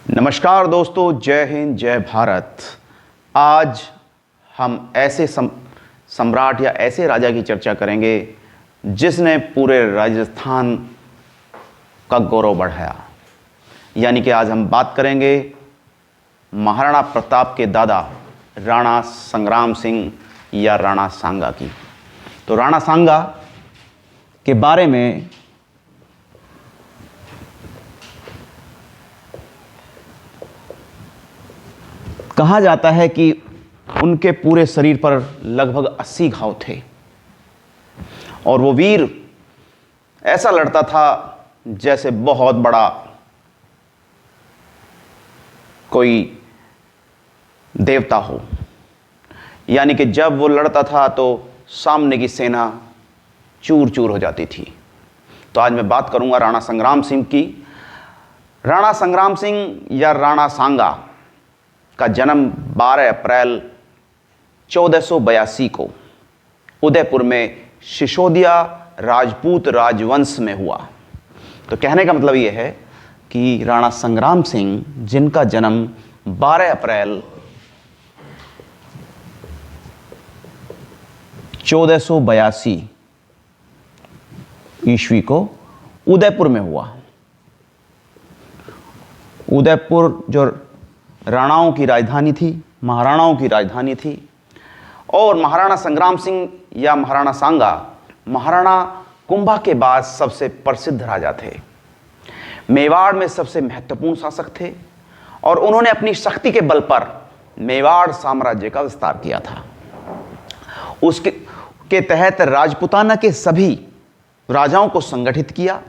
नमस्कार दोस्तों, जय हिंद, जय भारत। आज हम ऐसे सम्राट या ऐसे राजा की चर्चा करेंगे जिसने पूरे राजस्थान का गौरव बढ़ाया। यानी कि आज हम बात करेंगे महाराणा प्रताप के दादा राणा संग्राम सिंह या राणा सांगा की। तो राणा सांगा के बारे में कहा जाता है कि उनके पूरे शरीर पर लगभग 80 घाव थे और वो वीर ऐसा लड़ता था जैसे बहुत बड़ा कोई देवता हो। यानी कि जब वो लड़ता था तो सामने की सेना चूर चूर हो जाती थी। तो आज मैं बात करूंगा राणा संग्राम सिंह की। राणा संग्राम सिंह या राणा सांगा का जन्म 12 अप्रैल 1482 को उदयपुर में सिसोदिया राजपूत राजवंश में हुआ। तो कहने का मतलब यह है कि राणा संग्राम सिंह, जिनका जन्म 12 अप्रैल 1482 ईस्वी को उदयपुर में हुआ। उदयपुर जो राणाओं की राजधानी थी, महाराणाओं की राजधानी थी। और महाराणा संग्राम सिंह या महाराणा सांगा महाराणा कुंभा के बाद सबसे प्रसिद्ध राजा थे। मेवाड़ में सबसे महत्वपूर्ण शासक थे और उन्होंने अपनी शक्ति के बल पर मेवाड़ साम्राज्य का विस्तार किया था। उसके तहत राजपूताना के सभी राजाओं को संगठित किया।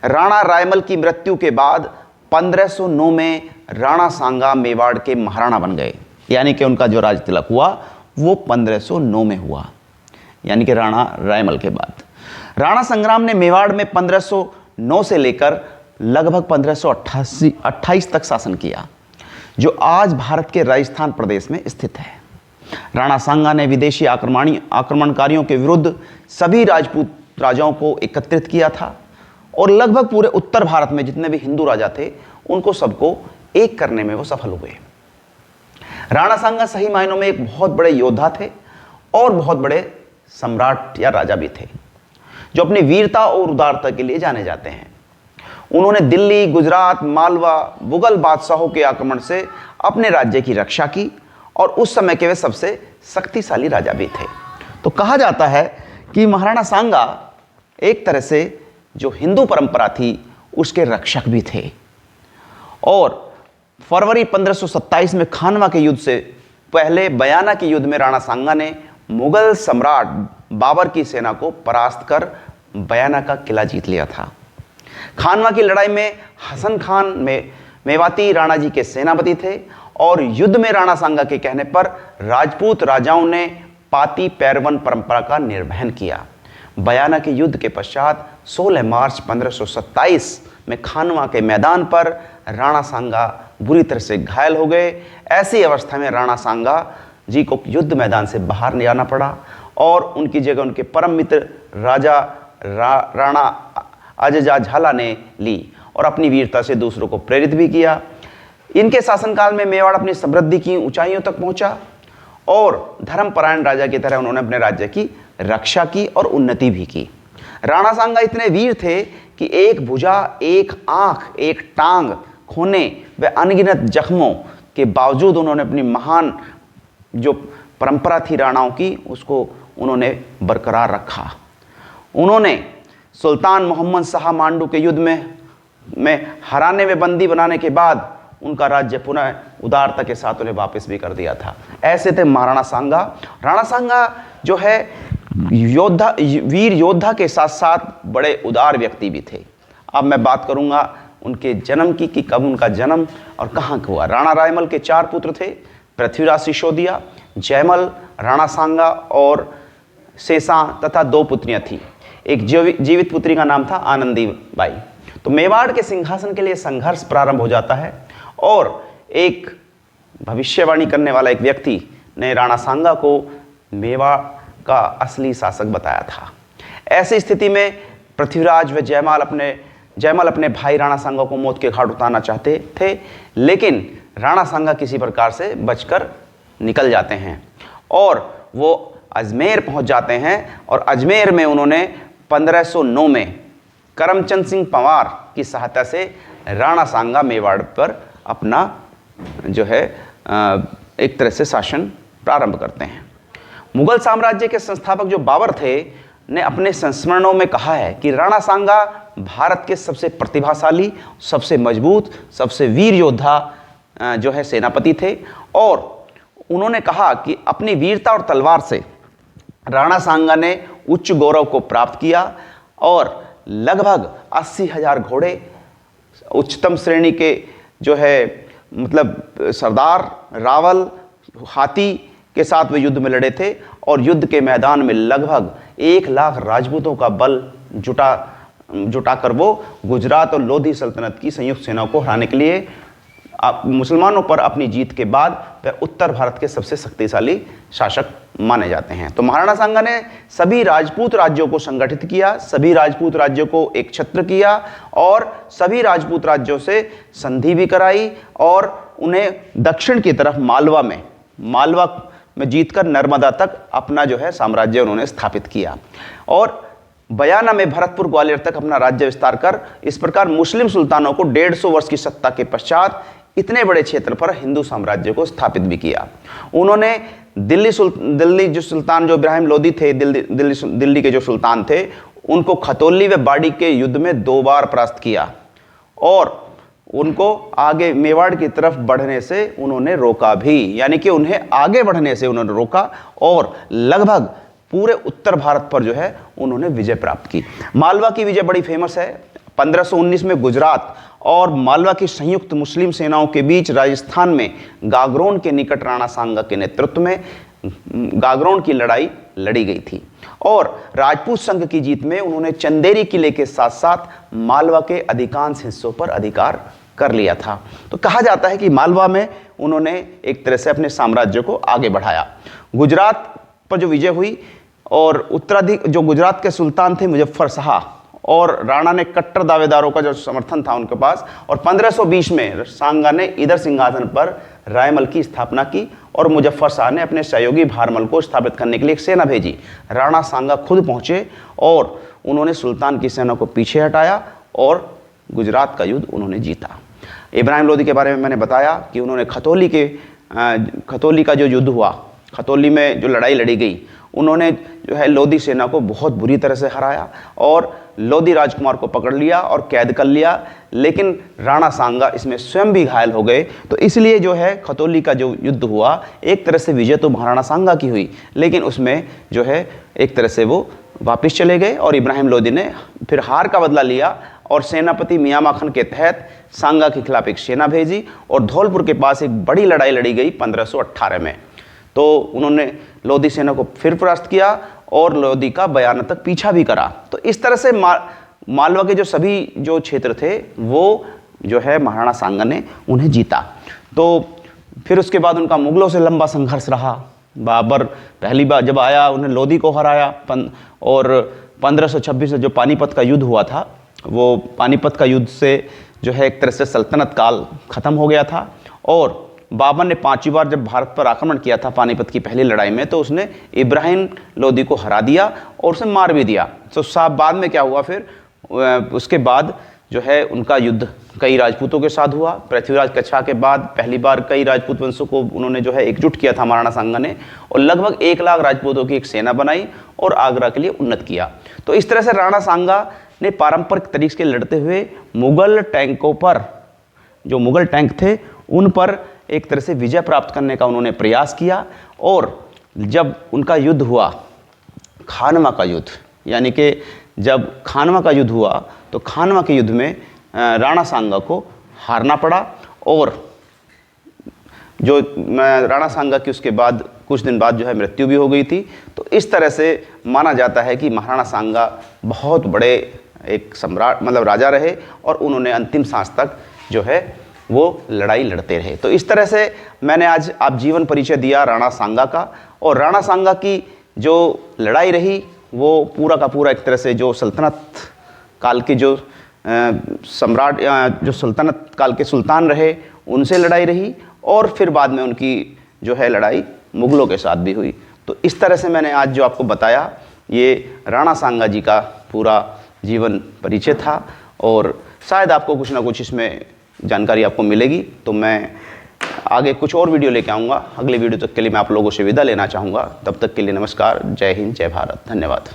राणा रायमल की मृत्यु के बाद 1509 में राणा सांगा मेवाड़ के महाराणा बन गए। यानी कि उनका जो राज तिलक हुआ वो 1509 में हुआ, यानी कि राणा रायमल के बाद। राणा संग्राम ने मेवाड़ में 1509 से लेकर लगभग 1528 तक शासन किया, जो आज भारत के राजस्थान प्रदेश में स्थित है। राणा सांगा ने विदेशी आक्रमणकारियों के विरुद्ध सभी राजपूत राजाओं को एकत्रित किया था और लगभग पूरे उत्तर भारत में जितने भी हिंदू राजा थे उनको सबको एक करने में वो सफल हुए। राणा सांगा सही मायनों में एक बहुत बड़े योद्धा थे और बहुत बड़े सम्राट या राजा भी थे, जो अपनी वीरता और उदारता के लिए जाने जाते हैं। उन्होंने दिल्ली, गुजरात, मालवा, मुगल बादशाहों के आक्रमण से अपने राज्य की रक्षा की और उस समय के वे सबसे शक्तिशाली राजा भी थे। तो कहा जाता है कि महाराणा सांगा एक तरह से जो हिंदू परंपरा थी उसके रक्षक भी थे। और फरवरी 1527 में खानवा के युद्ध से पहले बयाना के युद्ध में राणा सांगा ने मुगल सम्राट बाबर की सेना को परास्त कर बयाना का किला जीत लिया था। खानवा की लड़ाई में हसन खान मेवाती राणा जी के सेनापति थे और युद्ध में राणा सांगा के कहने पर राजपूत राजाओं ने पाती पैरवन परंपरा का निर्वहन किया। बयाना के युद्ध के पश्चात 16 मार्च 1527 में खानवा के मैदान पर राणा सांगा बुरी तरह से घायल हो गए। ऐसी अवस्था में राणा सांगा जी को युद्ध मैदान से बाहर ले आना पड़ा और उनकी जगह उनके परम मित्र राजा राणा अजजा झाला ने ली और अपनी वीरता से दूसरों को प्रेरित भी किया। इनके शासनकाल में मेवाड़ अपनी समृद्धि की ऊंचाइयों तक पहुंचा और धर्मपरायण राजा की तरह उन्होंने अपने राज्य की रक्षा की और उन्नति भी की। राणा सांगा इतने वीर थे कि एक भुजा, एक आंख, एक टांग खोने व अनगिनत जख्मों के बावजूद उन्होंने अपनी महान जो परंपरा थी राणाओं की उसको उन्होंने बरकरार रखा। उन्होंने सुल्तान मोहम्मद शाह मांडू के युद्ध में हराने व बंदी बनाने के बाद उनका राज्य पुनः उदारता के साथ उन्हें वापस भी कर दिया था। ऐसे थे महाराणा सांगा। राणा सांगा जो है वीर योद्धा के साथ साथ बड़े उदार व्यक्ति भी थे। अब मैं बात करूंगा उनके जन्म की कि कब उनका जन्म और कहाँ हुआ। राणा रायमल के 4 पुत्र थे, पृथ्वीराज सिसोदिया, जयमल, राणा सांगा और शेषा तथा 2 पुत्रियां थी। एक जीवित पुत्री का नाम था आनंदी बाई। तो मेवाड़ के सिंहासन के लिए संघर्ष प्रारंभ हो जाता है और एक भविष्यवाणी करने वाला एक व्यक्ति ने राणा सांगा को मेवाड़ का असली शासक बताया था। ऐसी स्थिति में पृथ्वीराज व जयमाल अपने जयमल अपने भाई राणा सांगा को मौत के घाट उतारना चाहते थे, लेकिन राणा सांगा किसी प्रकार से बचकर निकल जाते हैं और वो अजमेर पहुंच जाते हैं और अजमेर में उन्होंने 1509 में करमचंद सिंह पंवार की सहायता से राणा सांगा मेवाड़ पर अपना जो है एक तरह से शासन प्रारंभ करते हैं। मुगल साम्राज्य के संस्थापक जो बाबर थे ने अपने संस्मरणों में कहा है कि राणा सांगा भारत के सबसे प्रतिभाशाली, सबसे मजबूत, सबसे वीर योद्धा जो है सेनापति थे और उन्होंने कहा कि अपनी वीरता और तलवार से राणा सांगा ने उच्च गौरव को प्राप्त किया और लगभग 80,000 घोड़े उच्चतम श्रेणी के जो है मतलब सरदार, रावल, हाथी के साथ वे युद्ध में लड़े थे और युद्ध के मैदान में लगभग 1 लाख राजपूतों का बल जुटाकर वो गुजरात और लोधी सल्तनत की संयुक्त सेनाओं को हराने के लिए मुसलमानों पर अपनी जीत के बाद वह उत्तर भारत के सबसे शक्तिशाली शासक माने जाते हैं। तो महाराणा सांगा ने सभी राजपूत राज्यों को संगठित किया, सभी राजपूत राज्यों को एक छत्र किया और सभी राजपूत राज्यों से संधि भी कराई और उन्हें दक्षिण की तरफ मालवा में जीतकर नर्मदा तक अपना जो है साम्राज्य उन्होंने स्थापित किया और बयाना में भरतपुर ग्वालियर तक अपना राज्य विस्तार कर इस प्रकार मुस्लिम सुल्तानों को 150 वर्ष की सत्ता के पश्चात इतने बड़े क्षेत्र पर हिंदू साम्राज्य को स्थापित भी किया। उन्होंने दिल्ली जो सुल्तान जो इब्राहिम लोदी थे, दिल्ली के जो सुल्तान थे, उनको खतौली व बाड़ी के युद्ध में 2 बार परास्त किया और उनको आगे मेवाड़ की तरफ बढ़ने से उन्होंने रोका भी, यानी कि उन्हें आगे बढ़ने से उन्होंने रोका और लगभग पूरे उत्तर भारत पर जो है उन्होंने विजय प्राप्त की। मालवा की विजय बड़ी फेमस है। 1519 में गुजरात और मालवा की संयुक्त मुस्लिम सेनाओं के बीच राजस्थान में गागरोन के निकट राणा सांगा के नेतृत्व में गागरोन की लड़ाई लड़ी गई थी और राजपूत संघ की जीत में उन्होंने चंदेरी किले के साथ साथ मालवा के अधिकांश हिस्सों पर अधिकार कर लिया था। तो कहा जाता है कि मालवा में उन्होंने एक तरह से अपने साम्राज्य को आगे बढ़ाया। गुजरात पर जो विजय हुई और उत्तराधिक जो गुजरात के सुल्तान थे मुजफ्फर शाह और राणा ने कट्टर दावेदारों का जो समर्थन था उनके पास और 1520 में सांगा ने इधर सिंहासन पर रायमल की स्थापना की और मुजफ्फर शाह ने अपने सहयोगी भारमल को स्थापित करने के लिए एक सेना भेजी। राणा सांगा खुद पहुंचे और उन्होंने सुल्तान की सेना को पीछे हटाया और गुजरात का युद्ध उन्होंने जीता। इब्राहिम लोदी के बारे में मैंने बताया कि उन्होंने खतौली का जो युद्ध हुआ, खतौली में जो लड़ाई लड़ी गई, उन्होंने जो है लोधी सेना को बहुत बुरी तरह से हराया और लोधी राजकुमार को पकड़ लिया और कैद कर लिया, लेकिन राणा सांगा इसमें स्वयं भी घायल हो गए। तो इसलिए जो है खतौली का जो युद्ध हुआ एक तरह से विजय तो महाराणा सांगा की हुई, लेकिन उसमें जो है एक तरह से वो वापस चले गए और इब्राहिम लोदी ने फिर हार का बदला लिया और सेनापति मियाँ माखन के तहत सांगा के खिलाफ एक सेना भेजी और धौलपुर के पास एक बड़ी लड़ाई लड़ी गई 1518 में। तो उन्होंने लोधी सेना को फिर परास्त किया और लोधी का बयाना तक पीछा भी करा। तो इस तरह से मालवा के जो सभी जो क्षेत्र थे वो जो है महाराणा सांगा ने उन्हें जीता। तो फिर उसके बाद उनका मुगलों से लंबा संघर्ष रहा। बाबर पहली बार जब आया उन्हें लोधी को हराया और 1526 में जो पानीपत का युद्ध हुआ था, वो पानीपत का युद्ध से जो है एक तरह से सल्तनत काल खत्म हो गया था और बाबर ने 5वीं बार जब भारत पर आक्रमण किया था पानीपत की पहली लड़ाई में, तो उसने इब्राहिम लोदी को हरा दिया और उसे मार भी दिया। तो साहब बाद में क्या हुआ, फिर उसके बाद जो है उनका युद्ध कई राजपूतों के साथ हुआ। पृथ्वीराज कच्छा के बाद पहली बार कई राजपूत वंशों को उन्होंने जो है एकजुट किया था महाराणा सांगा ने और लगभग 1 लाख राजपूतों की एक सेना बनाई और आगरा के लिए उन्नत किया। तो इस तरह से राणा सांगा ने पारंपरिक तरीके से लड़ते हुए मुगल टैंकों पर, जो मुगल टैंक थे उन पर एक तरह से विजय प्राप्त करने का उन्होंने प्रयास किया। और जब उनका युद्ध हुआ खानवा का युद्ध, यानी कि जब खानवा का युद्ध हुआ तो खानवा के युद्ध में राणा सांगा को हारना पड़ा और जो राणा सांगा की उसके बाद कुछ दिन बाद जो है मृत्यु भी हो गई थी। तो इस तरह से माना जाता है कि महाराणा सांगा बहुत बड़े एक सम्राट मतलब राजा रहे और उन्होंने अंतिम सांस तक जो है वो लड़ाई लड़ते रहे। तो इस तरह से मैंने आज आप जीवन परिचय दिया राणा सांगा का, और राणा सांगा की जो लड़ाई रही वो पूरा का पूरा एक तरह से जो सल्तनत काल की जो सम्राट जो सल्तनत काल के सुल्तान रहे उनसे लड़ाई रही, और फिर बाद में उनकी जो है लड़ाई मुग़लों के साथ भी हुई। तो इस तरह से मैंने आज जो आपको बताया ये राणा सांगा जी का पूरा जीवन परिचय था, और शायद आपको कुछ ना कुछ इसमें जानकारी आपको मिलेगी। तो मैं आगे कुछ और वीडियो लेके आऊँगा। अगले वीडियो तक के लिए मैं आप लोगों से विदा लेना चाहूँगा। तब तक के लिए नमस्कार, जय हिंद, जय भारत, धन्यवाद।